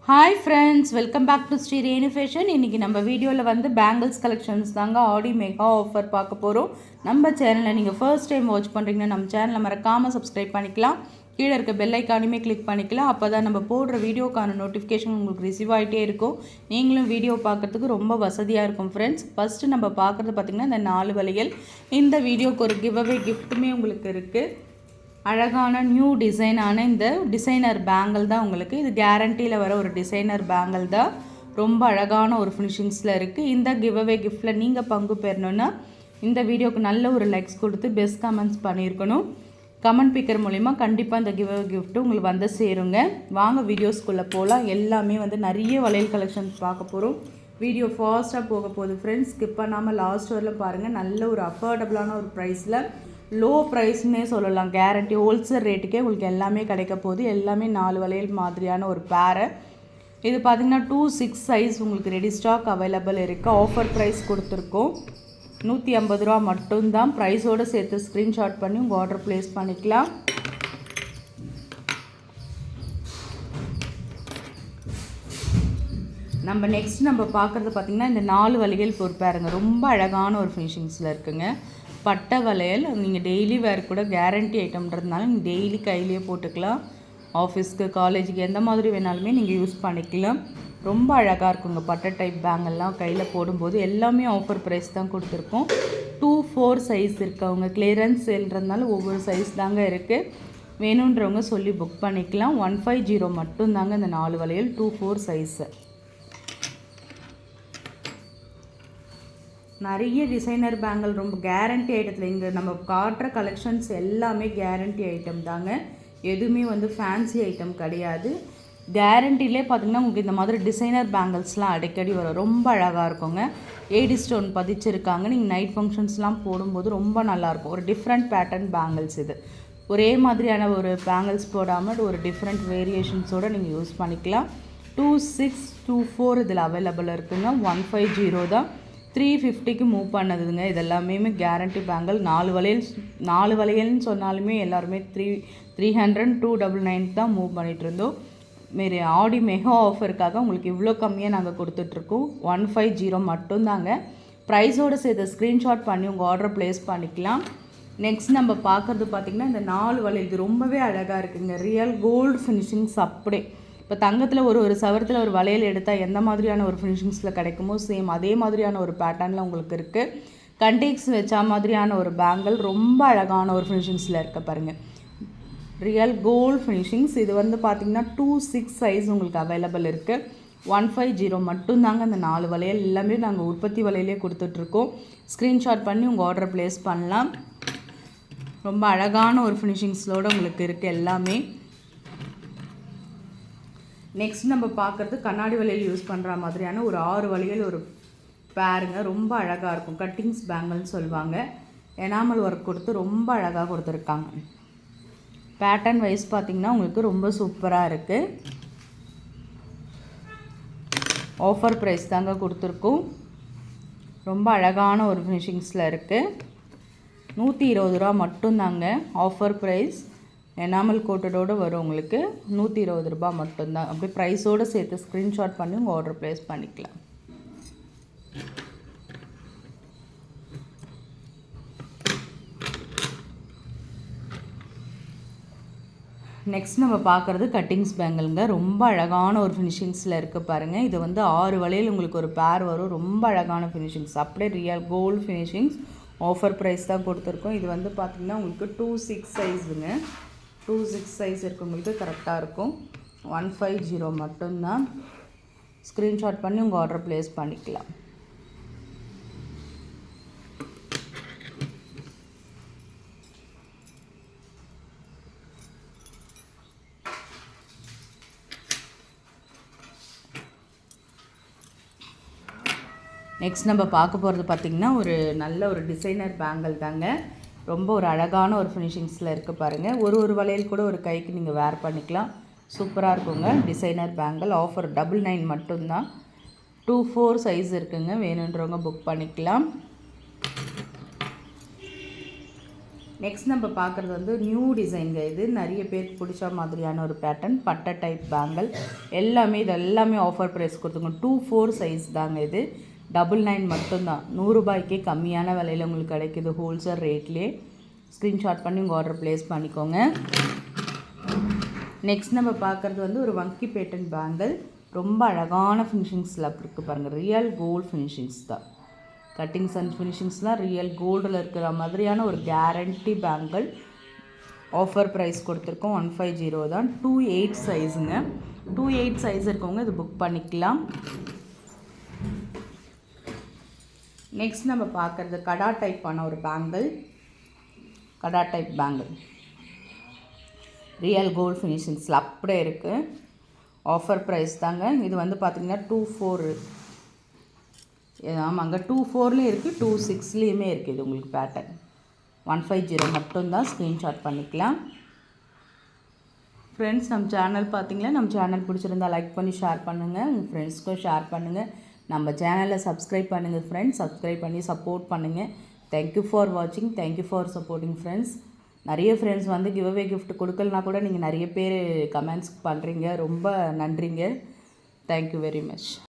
Hi friends, welcome back to Sri Renu fashion. இன்றைக்கி நம்ம வீடியோவில் வந்து பேங்கிள்ஸ் கலெக்ஷன்ஸ் தாங்க ஆடி மெகா ஆஃபர் பார்க்க போகிறோம். நம்ம சேனலில் நீங்கள் ஃபர்ஸ்ட் டைம் வாட்ச் பண்ணுறீங்கன்னா நம்ம சேனலை மறக்காமல் சப்ஸ்கிரைப் பண்ணிக்கலாம். கீழே இருக்க பெல் ஐக்கானுமே கிளிக் பண்ணிக்கலாம். அப்போ தான் நம்ம போடுற வீடியோக்கான நோட்டிஃபிகேஷன் உங்களுக்கு ரிசீவ் ஆகிட்டே இருக்கும். நீங்களும் வீடியோ பார்க்குறதுக்கு ரொம்ப வசதியாக இருக்கும் ஃப்ரெண்ட்ஸ். ஃபஸ்ட்டு நம்ம பார்க்குறது பார்த்திங்கன்னா இந்த 4 வளையல். இந்த வீடியோக்கு ஒரு கிவ்அவே கிஃப்ட்டுமே உங்களுக்கு இருக்குது. அழகான நியூ டிசைனான இந்த டிசைனர் பேங்கிள் தான் உங்களுக்கு. இது கேரண்டியில் வர ஒரு டிசைனர் பேங்கிள் தான். ரொம்ப அழகான ஒரு ஃபினிஷிங்ஸில் இருக்குது. இந்த கிவ்அவே கிஃப்ட்டில் நீங்கள் பங்கு பெறணுன்னா இந்த வீடியோக்கு நல்ல ஒரு லைக்ஸ் கொடுத்து பெஸ்ட் கமெண்ட்ஸ் பண்ணியிருக்கணும். கமெண்ட் பிக்கர் மூலிமா கண்டிப்பாக இந்த கிவ்அவே கிஃப்ட்டு உங்களுக்கு வந்து சேருங்க. வாங்க வீடியோஸ்குள்ளே போகலாம். எல்லாமே வந்து நிறைய வளையல் கலெக்ஷன்ஸ் பார்க்க போகிறோம். வீடியோ ஃபாஸ்ட்டாக போக போகுது ஃப்ரெண்ட்ஸ். ஸ்கிப் பண்ணாமல் லாஸ்ட் வரலாம் பாருங்கள். நல்ல ஒரு அஃபோர்டபுளான ஒரு ப்ரைஸில், லோ ப்ரைஸ்னே சொல்லலாம். கேரண்டி ஹோல்சேல் ரேட்டுக்கே உங்களுக்கு எல்லாமே கிடைக்க போகுது. எல்லாமே 4 வளையல் மாதிரியான ஒரு பேரை. இது பார்த்திங்கன்னா 2-6 சைஸ் உங்களுக்கு ரெடி ஸ்டாக் அவைலபிள் இருக்குது. ஆஃபர் ப்ரைஸ் கொடுத்துருக்கோம். 150 ரூபா மட்டும்தான். ப்ரைஸோடு சேர்த்து ஸ்க்ரீன்ஷாட் பண்ணி உங்கள் ஆர்டர் ப்ளேஸ் பண்ணிக்கலாம். நம்ம நெக்ஸ்ட் பார்க்குறது பார்த்திங்கன்னா இந்த 4 வளையல் ஒரு பேருங்க. ரொம்ப அழகான ஒரு ஃபினிஷிங்ஸில் இருக்குங்க. பட்டை வளையல் நீங்கள் டெய்லி வேர் கூட கேரண்டி ஐட்டம்ன்றதுனால நீங்கள் டெய்லி கையிலேயே போட்டுக்கலாம். ஆஃபீஸ்க்கு, காலேஜுக்கு எந்த மாதிரி வேணாலுமே நீங்கள் யூஸ் பண்ணிக்கலாம். ரொம்ப அழகாக இருக்குங்க. பட்டை டைப் பேங்கெல்லாம் கையில் போடும்போது எல்லாமே ஆஃபர் ப்ரைஸ் தான் கொடுத்துருக்கோம். 2-4 சைஸ் இருக்கவங்க கிளியரன்ஸ் சேல்ன்றதுனால ஒவ்வொரு சைஸ் தாங்க இருக்குது. வேணுன்றவங்க சொல்லி புக் பண்ணிக்கலாம். 150 மட்டும்தாங்க இந்த 4 வளையல் 2-4 சைஸு. நிறைய டிசைனர் பேங்கிள் ரொம்ப கேரண்டி ஐட்டத்தில் இங்கே நம்ம காட்டுற கலெக்ஷன்ஸ் எல்லாமே கேரண்டி ஐட்டம் தாங்க. எதுவுமே வந்து ஃபேன்சி ஐட்டம் கிடையாது. கேரண்டிலே பார்த்திங்கன்னா உங்களுக்கு இந்த மாதிரி டிசைனர் பேங்கிள்ஸ்லாம் அடிக்கடி வரும். ரொம்ப அழகாக இருக்குங்க. ஏடி ஸ்டோன் பதிச்சிருக்காங்க. நீங்கள் நைட் ஃபங்க்ஷன்ஸ்லாம் போடும்போது ரொம்ப நல்லாயிருக்கும். ஒரு டிஃப்ரெண்ட் பேட்டர்ன் பேங்கிள்ஸ் இது. ஒரே மாதிரியான ஒரு பேங்கிள்ஸ் போடாமல் ஒரு டிஃப்ரெண்ட் வேரியேஷன்ஸோடு நீங்கள் யூஸ் பண்ணிக்கலாம். 2-6-2-4 இதில் அவைலபிள் இருக்குங்க. 150 தான். 350க்கு மூவ் பண்ணதுங்க. இதெல்லாமே கேரண்டி பேங்கிள். 4 வளையல்னு சொன்னாலுமே எல்லாருமே 300-299 தான் மூவ் பண்ணிகிட்டு இருந்தோம். மாரி ஆடி மெகா ஆஃபருக்காக உங்களுக்கு இவ்வளோ கம்மியாக நாங்கள் கொடுத்துட்ருக்கோம். 150 மட்டும்தாங்க. ப்ரைஸோடு சேர்த்து ஸ்க்ரீன்ஷாட் பண்ணி உங்கள் ஆர்டர் ப்ளேஸ் பண்ணிக்கலாம். நெக்ஸ்ட் நம்ம பார்க்குறது பார்த்திங்கன்னா இந்த 4 வளையல். இது ரொம்பவே அழகாக இருக்குங்க. Real gold finishings. அப்படியே இப்போ தங்கத்தில் ஒரு சவரத்தில் ஒரு வளையல் எடுத்தால் எந்த மாதிரியான ஒரு ஃபினிஷிங்ஸில் கிடைக்குமோ சேம் அதே மாதிரியான ஒரு பேட்டர்னில் உங்களுக்கு இருக்குது. கண்டெக்ஸ் வச்சா மாதிரியான ஒரு பேங்கிள். ரொம்ப அழகான ஒரு ஃபினிஷிங்ஸில் இருக்க பாருங்கள். Real gold finishings. இது வந்து பார்த்திங்கன்னா 2-6 சைஸ் உங்களுக்கு அவைலபிள் இருக்குது. 150 மட்டும்தாங்க அந்த 4 வளையல். எல்லாமே நாங்கள் உற்பத்தி வளையலே கொடுத்துட்ருக்கோம். ஸ்க்ரீன்ஷாட் பண்ணி உங்கள் ஆர்டர் ப்ளேஸ் பண்ணலாம். ரொம்ப அழகான ஒரு ஃபினிஷிங்ஸோடு உங்களுக்கு இருக்குது எல்லாமே. நெக்ஸ்ட் நம்ம பார்க்குறது கண்ணாடி வளையல் யூஸ் பண்ணுற மாதிரியான ஒரு 6 வளையல் ஒரு பேருங்க. ரொம்ப அழகாக இருக்கும். கட்டிங்ஸ் பேங்கிள்னு சொல்லுவாங்க. எனாமல் ஒர்க் கொடுத்து ரொம்ப அழகாக கொடுத்துருக்காங்க. பேட்டர்ன் வைஸ் பார்த்திங்கன்னா உங்களுக்கு ரொம்ப சூப்பராக இருக்குது. ஆஃபர் ப்ரைஸ் தாங்க கொடுத்துருக்கோம். ரொம்ப அழகான ஒரு ஃபினிஷிங்ஸில் இருக்குது. 120 ரூபா மட்டும்தாங்க ஆஃபர் ப்ரைஸ். எனாமல் கோட்டடோடு வரும் உங்களுக்கு. 120 ரூபா மட்டும்தான். அப்படியே ப்ரைஸோடு சேர்த்து ஸ்க்ரீன்ஷாட் பண்ணி உங்கள் ஆர்டர் ப்ளேஸ் பண்ணிக்கலாம். நெக்ஸ்ட் நம்ம பார்க்குறது கட்டிங்ஸ் பேங்கிள்ங்க. ரொம்ப அழகான ஒரு ஃபினிஷிங்ஸில் இருக்குது பாருங்கள். இது வந்து 6 வளையல் உங்களுக்கு ஒரு பேர் வரும். ரொம்ப அழகான ஃபினிஷிங்ஸ். அப்படியே real gold finishings. Offer price தான் கொடுத்துருக்கோம். இது வந்து பார்த்திங்கன்னா உங்களுக்கு 2-6 சைஸுங்க. 2-6 சைஸ் இருக்கவங்களுக்கு கரெக்டாக இருக்கும். 150 மட்டும்தான். ஸ்க்ரீன்ஷாட் பண்ணி உங்கள் ஆர்டர் ப்ளேஸ் பண்ணிக்கலாம். நெக்ஸ்ட் நம்ம பார்க்க போகிறது பார்த்திங்கன்னா ஒரு நல்ல ஒரு டிசைனர் பேங்கிள் தாங்க. ரொம்ப ஒரு அழகான ஒரு ஃபினிஷிங்ஸில் இருக்குது பாருங்கள். ஒரு வளையல் கூட ஒரு கைக்கு நீங்கள் வேர் பண்ணிக்கலாம். சூப்பராக இருக்குங்க. Designer bangle. ஆஃபர் 99 மட்டும்தான். 2-4 சைஸ் இருக்குங்க. வேணுன்றவங்க புக் பண்ணிக்கலாம். நெக்ஸ்ட் நம்ம பார்க்குறது வந்து நியூ டிசைன்ங்க. இது நிறைய பேருக்கு பிடிச்ச மாதிரியான ஒரு பேட்டர்ன், பட்டை டைப் பேங்கிள். எல்லாமே ஆஃபர் ப்ரைஸ் கொடுத்துருக்கோம். 2/4 சைஸ் தாங்க இது. 99 மட்டும்தான். 100 ரூபாய்க்கே கம்மியான விலையில் உங்களுக்கு கிடைக்குது ஹோல்சேல் ரேட்லேயே. ஸ்க்ரீன்ஷாட் பண்ணி உங்கள் ஆர்டர் ப்ளேஸ் பண்ணிக்கோங்க. நெக்ஸ்ட் நம்ம பார்க்குறது வந்து ஒரு வங்கி பேட்டன் பேங்கிள். ரொம்ப அழகான ஃபினிஷிங்ஸில் இருக்குது பாருங்கள். ரியல் கோல்டு ஃபினிஷிங்ஸ் தான். கட்டிங்ஸ் அண்ட் ஃபினிஷிங்ஸ்லாம் ரியல் கோல்டில் இருக்கிற மாதிரியான ஒரு கேரண்டி பேங்கிள். ஆஃபர் ப்ரைஸ் கொடுத்துருக்கோம் 150 தான். 28 சைஸுங்க. 28 சைஸ் இருக்கவங்க இது புக் பண்ணிக்கலாம். நெக்ஸ்ட் நம்ம பார்க்குறது கடா டைப்பான ஒரு பேங்கிள். கடா டைப் பேங்கிள் ரியல் கோல்டு ஃபினிஷிங்ஸில் அப்படியே இருக்குது. ஆஃபர் ப்ரைஸ் தாங்க. இது வந்து பார்த்திங்கன்னா 24. ஆமாங்க, 24லேயும் இருக்குது, 26லேயுமே இருக்குது. இது உங்களுக்கு பேட்டர்ன் 150 மட்டும்தான். ஸ்க்ரீன்ஷாட் பண்ணிக்கலாம். ஃப்ரெண்ட்ஸ், நம்ம சேனல் பார்த்தீங்களா? நம்ம சேனல் பிடிச்சிருந்தா லைக் பண்ணி ஷேர் பண்ணுங்கள். உங்கள் ஃப்ரெண்ட்ஸ்க்கும் ஷேர் பண்ணுங்கள். நம்ம சேனலை சப்ஸ்கிரைப் பண்ணுங்கள் ஃப்ரெண்ட்ஸ். சப்ஸ்கிரைப் பண்ணி சப்போர்ட் பண்ணுங்கள். தேங்க்யூ ஃபார் வாட்சிங். Thank you for supporting friends. நிறைய ஃப்ரெண்ட்ஸ் வந்து கிவ்அவே கிஃப்ட் கொடுக்கலனா கூட நீங்கள் நிறைய பேர் கமெண்ட்ஸ் பண்ணுறீங்க. ரொம்ப நன்றிங்க. Thank you very much.